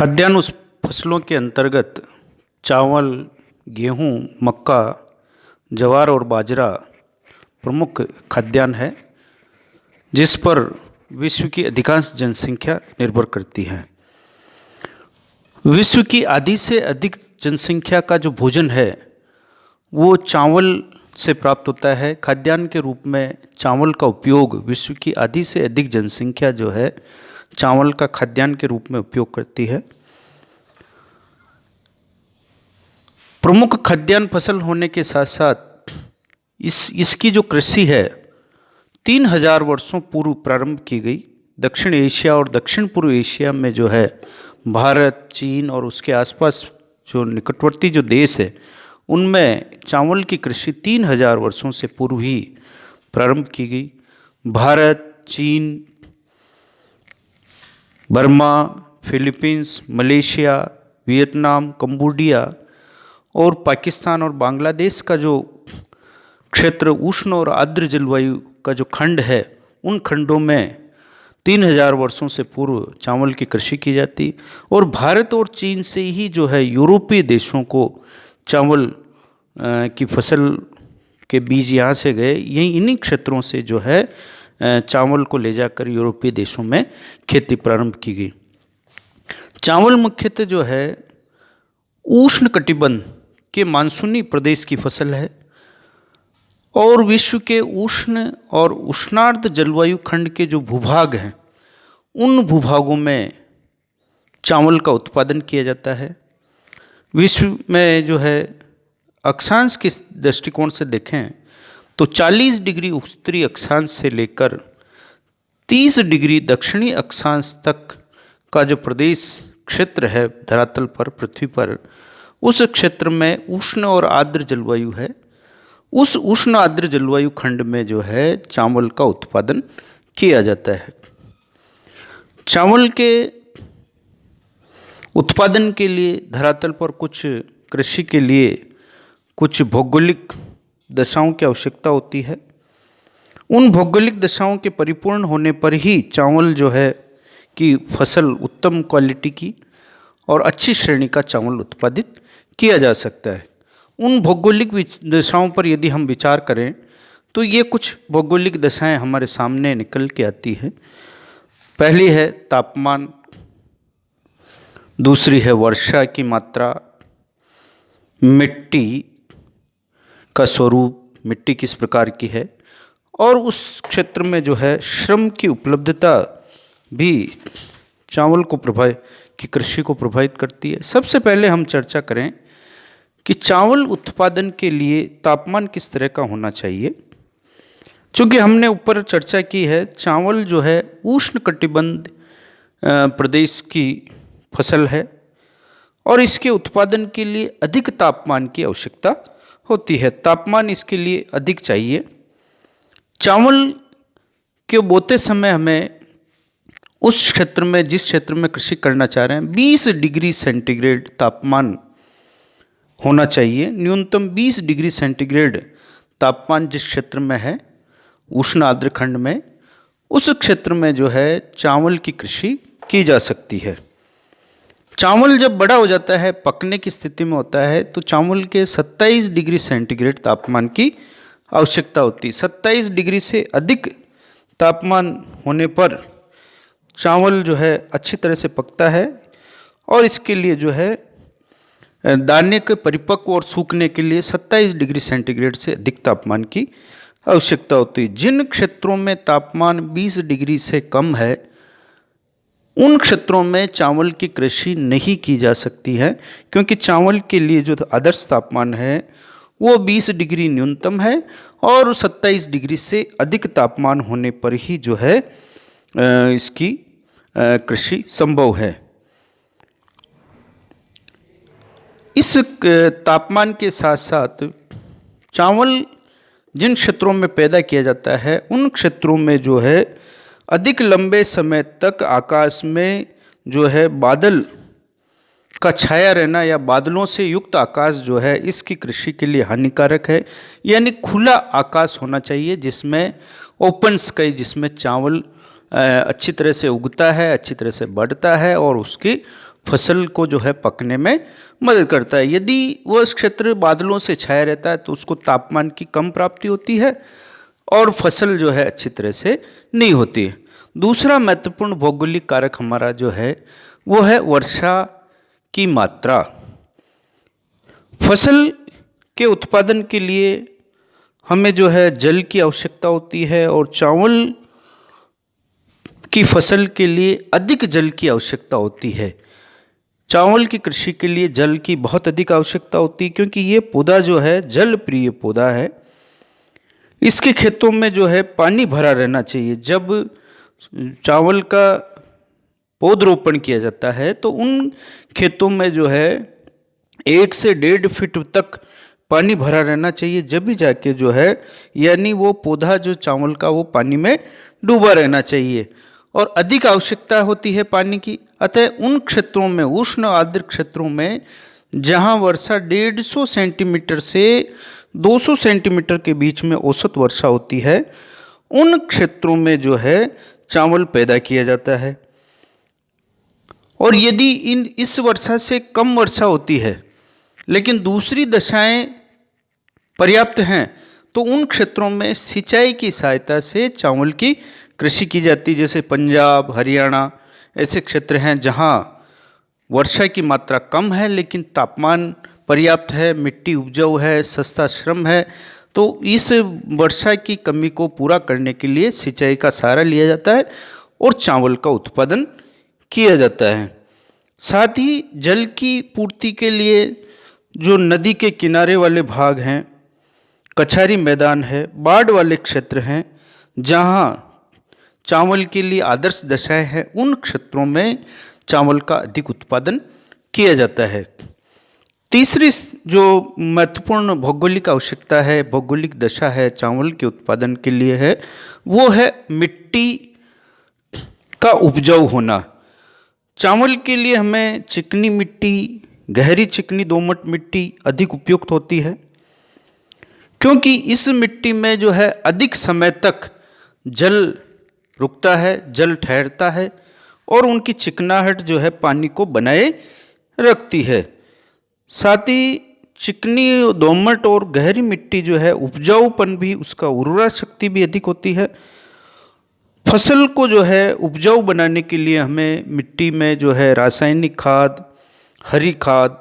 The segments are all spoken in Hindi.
खाद्यान्न उस फसलों के अंतर्गत चावल, गेहूँ, मक्का, ज्वार और बाजरा प्रमुख खाद्यान्न है, जिस पर विश्व की अधिकांश जनसंख्या निर्भर करती है। विश्व की आधी से अधिक जनसंख्या का जो भोजन है वो चावल से प्राप्त होता है। खाद्यान्न के रूप में चावल का उपयोग विश्व की आधी से अधिक जनसंख्या जो है चावल का खाद्यान्न के रूप में उपयोग करती है। प्रमुख खाद्यान्न फसल होने के साथ साथ इसकी जो कृषि है 3000 वर्षों पूर्व प्रारंभ की गई। दक्षिण एशिया और दक्षिण पूर्व एशिया में जो है भारत, चीन और उसके आसपास जो निकटवर्ती जो देश है उनमें चावल की कृषि 3000 वर्षों से पूर्व ही प्रारंभ की गई। भारत, चीन, Burma, Philippines, Malaysia, Vietnam, Cambodia और पाकिस्तान और बांग्लादेश का जो क्षेत्र उष्ण और आर्द्र जलवायु का जो खंड है उन खंडों में 3000 वर्षों से पूर्व चावल की कृषि की जाती। और भारत और चीन से ही जो है यूरोपीय देशों को चावल की फसल के बीज यहाँ से गए। इन्हीं क्षेत्रों से जो है चावल को ले जाकर यूरोपीय देशों में खेती प्रारंभ की गई। चावल मुख्यतः जो है उष्ण कटिबंध के मानसूनी प्रदेश की फसल है और विश्व के उष्ण और उष्णार्ध जलवायु खंड के जो भूभाग हैं उन भूभागों में चावल का उत्पादन किया जाता है। विश्व में जो है अक्षांश के दृष्टिकोण से देखें तो 40 डिग्री उत्तरी अक्षांश से लेकर 30 डिग्री दक्षिणी अक्षांश तक का जो प्रदेश क्षेत्र है धरातल पर, पृथ्वी पर, उस क्षेत्र में उष्ण और आर्द्र जलवायु है। उस उष्ण आर्द्र जलवायु खंड में जो है चावल का उत्पादन किया जाता है। चावल के उत्पादन के लिए धरातल पर कुछ कृषि के लिए कुछ भौगोलिक दशाओं की आवश्यकता होती है। उन भौगोलिक दशाओं के परिपूर्ण होने पर ही चावल जो है कि फसल उत्तम क्वालिटी की और अच्छी श्रेणी का चावल उत्पादित किया जा सकता है। उन भौगोलिक दशाओं पर यदि हम विचार करें तो ये कुछ भौगोलिक दशाएं हमारे सामने निकल के आती है। पहली है तापमान, दूसरी है वर्षा की मात्रा, मिट्टी का स्वरूप, मिट्टी किस प्रकार की है, और उस क्षेत्र में जो है श्रम की उपलब्धता भी चावल को की कृषि को प्रभावित करती है। सबसे पहले हम चर्चा करें कि चावल उत्पादन के लिए तापमान किस तरह का होना चाहिए। चूँकि हमने ऊपर चर्चा की है चावल जो है उष्ण कटिबंध प्रदेश की फसल है और इसके उत्पादन के लिए अधिक तापमान की आवश्यकता होती है। तापमान इसके लिए अधिक चाहिए। चावल के बोते समय हमें उस क्षेत्र में, जिस क्षेत्र में कृषि करना चाह रहे हैं, 20 डिग्री सेंटीग्रेड तापमान होना चाहिए। न्यूनतम 20 डिग्री सेंटीग्रेड तापमान जिस क्षेत्र में है उष्ण आर्द्र खंड में, उस क्षेत्र में जो है चावल की कृषि की जा सकती है। चावल जब बड़ा हो जाता है, पकने की स्थिति में होता है, तो चावल के 27 डिग्री सेंटीग्रेड तापमान की आवश्यकता होती है। 27 डिग्री से अधिक तापमान होने पर चावल जो है अच्छी तरह से पकता है और इसके लिए जो है दाने के परिपक्व और सूखने के लिए 27 डिग्री सेंटीग्रेड से अधिक तापमान की आवश्यकता होती है। जिन क्षेत्रों में तापमान 20 डिग्री से कम है उन क्षेत्रों में चावल की कृषि नहीं की जा सकती है, क्योंकि चावल के लिए जो आदर्श तापमान है वो 20 डिग्री न्यूनतम है और 27 डिग्री से अधिक तापमान होने पर ही जो है इसकी कृषि संभव है। इस तापमान के साथ साथ चावल जिन क्षेत्रों में पैदा किया जाता है उन क्षेत्रों में जो है अधिक लंबे समय तक आकाश में जो है बादल का छाया रहना या बादलों से युक्त आकाश जो है इसकी कृषि के लिए हानिकारक है। यानी खुला आकाश होना चाहिए जिसमें ओपन स्काई, जिसमें चावल अच्छी तरह से उगता है, अच्छी तरह से बढ़ता है और उसकी फसल को जो है पकने में मदद करता है। यदि वह क्षेत्र बादलों से छाया रहता है तो उसको तापमान की कम प्राप्ति होती है और फसल जो है अच्छी तरह से नहीं होती है। दूसरा महत्वपूर्ण भौगोलिक कारक हमारा जो है वो है वर्षा की मात्रा। फसल के उत्पादन के लिए हमें जो है जल की आवश्यकता होती है और चावल की फसल के लिए अधिक जल की आवश्यकता होती है। चावल की कृषि के लिए जल की बहुत अधिक आवश्यकता होती है क्योंकि ये पौधा जो है जल प्रिय पौधा है। इसके खेतों में जो है पानी भरा रहना चाहिए। जब चावल का पौधरोपण किया जाता है तो उन खेतों में जो है 1 से 1.5 फीट तक पानी भरा रहना चाहिए, जब भी जाके जो है यानी वो पौधा जो चावल का वो पानी में डूबा रहना चाहिए और अधिक आवश्यकता होती है पानी की। अतः उन क्षेत्रों में, उष्ण आर्द्र क्षेत्रों में जहाँ वर्षा 150 सेंटीमीटर से 200 सेंटीमीटर के बीच में औसत वर्षा होती है, उन क्षेत्रों में जो है चावल पैदा किया जाता है। और यदि इस वर्षा से कम वर्षा होती है लेकिन दूसरी दशाएं पर्याप्त हैं तो उन क्षेत्रों में सिंचाई की सहायता से चावल की कृषि की जाती है। जैसे पंजाब, हरियाणा ऐसे क्षेत्र हैं जहां वर्षा की मात्रा कम है लेकिन तापमान पर्याप्त है, मिट्टी उपजाऊ है, सस्ता श्रम है, तो इस वर्षा की कमी को पूरा करने के लिए सिंचाई का सहारा लिया जाता है और चावल का उत्पादन किया जाता है। साथ ही जल की पूर्ति के लिए जो नदी के किनारे वाले भाग हैं, कछारी मैदान है, बाढ़ वाले क्षेत्र हैं, जहां चावल के लिए आदर्श दशाएं हैं, उन क्षेत्रों में चावल का अधिक उत्पादन किया जाता है। तीसरी जो महत्वपूर्ण भौगोलिक आवश्यकता है, भौगोलिक दशा है चावल के उत्पादन के लिए है, वो है मिट्टी का उपजाऊ होना। चावल के लिए हमें चिकनी मिट्टी, गहरी चिकनी दोमट मिट्टी अधिक उपयुक्त होती है क्योंकि इस मिट्टी में जो है अधिक समय तक जल रुकता है, जल ठहरता है और उनकी चिकनाहट जो है पानी को बनाए रखती है। साथ ही चिकनी, दोमट और गहरी मिट्टी जो है उपजाऊपन भी, उसका उर्वरा शक्ति भी अधिक होती है। फसल को जो है उपजाऊ बनाने के लिए हमें मिट्टी में जो है रासायनिक खाद, हरी खाद,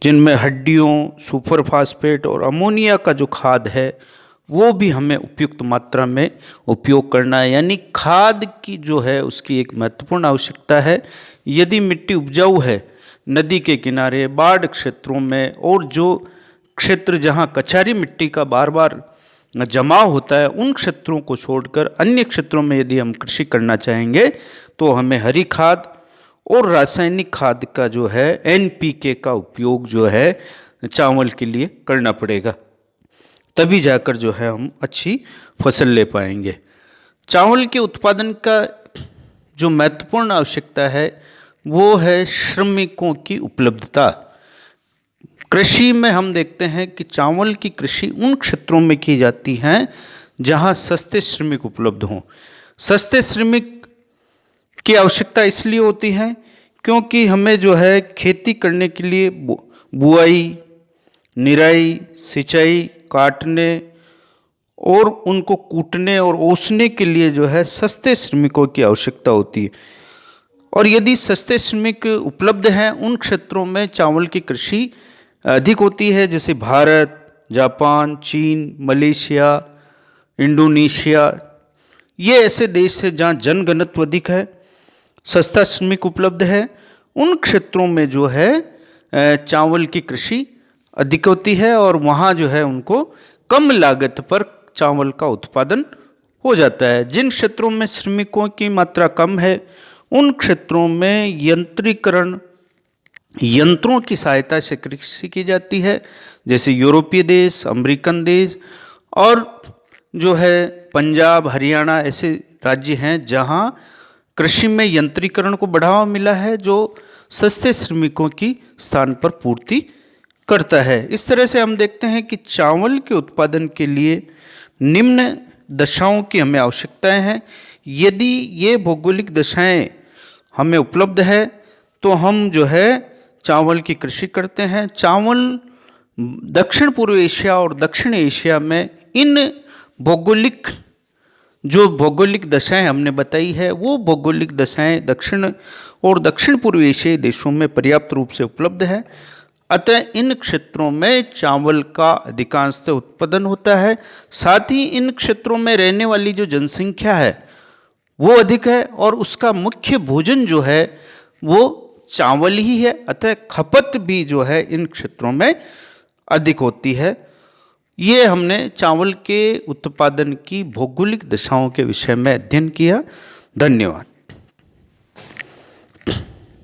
जिनमें हड्डियों, सुपर फास्फेट और अमोनिया का जो खाद है वो भी हमें उपयुक्त मात्रा में उपयोग करना है। यानी खाद की जो है उसकी एक महत्वपूर्ण आवश्यकता है। यदि मिट्टी उपजाऊ है नदी के किनारे, बाढ़ क्षेत्रों में और जो क्षेत्र जहाँ कछारी मिट्टी का बार बार जमाव होता है, उन क्षेत्रों को छोड़कर अन्य क्षेत्रों में यदि हम कृषि करना चाहेंगे तो हमें हरी खाद और रासायनिक खाद का जो है NPK का उपयोग जो है चावल के लिए करना पड़ेगा, तभी जाकर जो है हम अच्छी फसल ले पाएंगे। चावल के उत्पादन का जो महत्वपूर्ण आवश्यकता है वो है श्रमिकों की उपलब्धता। कृषि में हम देखते हैं कि चावल की कृषि उन क्षेत्रों में की जाती है जहां सस्ते श्रमिक उपलब्ध हों। सस्ते श्रमिक की आवश्यकता इसलिए होती है क्योंकि हमें जो है खेती करने के लिए बुआई, निराई, सिंचाई, काटने और उनको कूटने और ओसने के लिए जो है सस्ते श्रमिकों की आवश्यकता होती है। और यदि सस्ते श्रमिक उपलब्ध हैं उन क्षेत्रों में चावल की कृषि अधिक होती है, जैसे भारत, जापान, चीन, मलेशिया, इंडोनेशिया, ये ऐसे देश हैं जहाँ जनघनत्व अधिक है, सस्ता श्रमिक उपलब्ध है। उन क्षेत्रों में जो है चावल की कृषि अधिक होती है और वहाँ जो है उनको कम लागत पर चावल का उत्पादन हो जाता है। जिन क्षेत्रों में श्रमिकों की मात्रा कम है उन क्षेत्रों में यंत्रीकरण, यंत्रों की सहायता से कृषि की जाती है, जैसे यूरोपीय देश, अमेरिकन देश और जो है पंजाब, हरियाणा ऐसे राज्य हैं जहां कृषि में यंत्रीकरण को बढ़ावा मिला है, जो सस्ते श्रमिकों की स्थान पर पूर्ति करता है। इस तरह से हम देखते हैं कि चावल के उत्पादन के लिए निम्न दशाओं की हमें आवश्यकताएं हैं। यदि ये भौगोलिक दशाएं हमें उपलब्ध है तो हम जो है चावल की कृषि करते हैं। चावल दक्षिण पूर्व एशिया और दक्षिण एशिया में इन भौगोलिक दशाएं हमने बताई है, वो भौगोलिक दशाएं दक्षिण और दक्षिण पूर्व एशियाई देशों में पर्याप्त रूप से उपलब्ध है। अतः इन क्षेत्रों में चावल का अधिकांशतः उत्पादन होता है। साथ ही इन क्षेत्रों में रहने वाली जो जनसंख्या है वो अधिक है और उसका मुख्य भोजन जो है वो चावल ही है। अतः खपत भी जो है इन क्षेत्रों में अधिक होती है। ये हमने चावल के उत्पादन की भौगोलिक दशाओं के विषय में अध्ययन किया। धन्यवाद।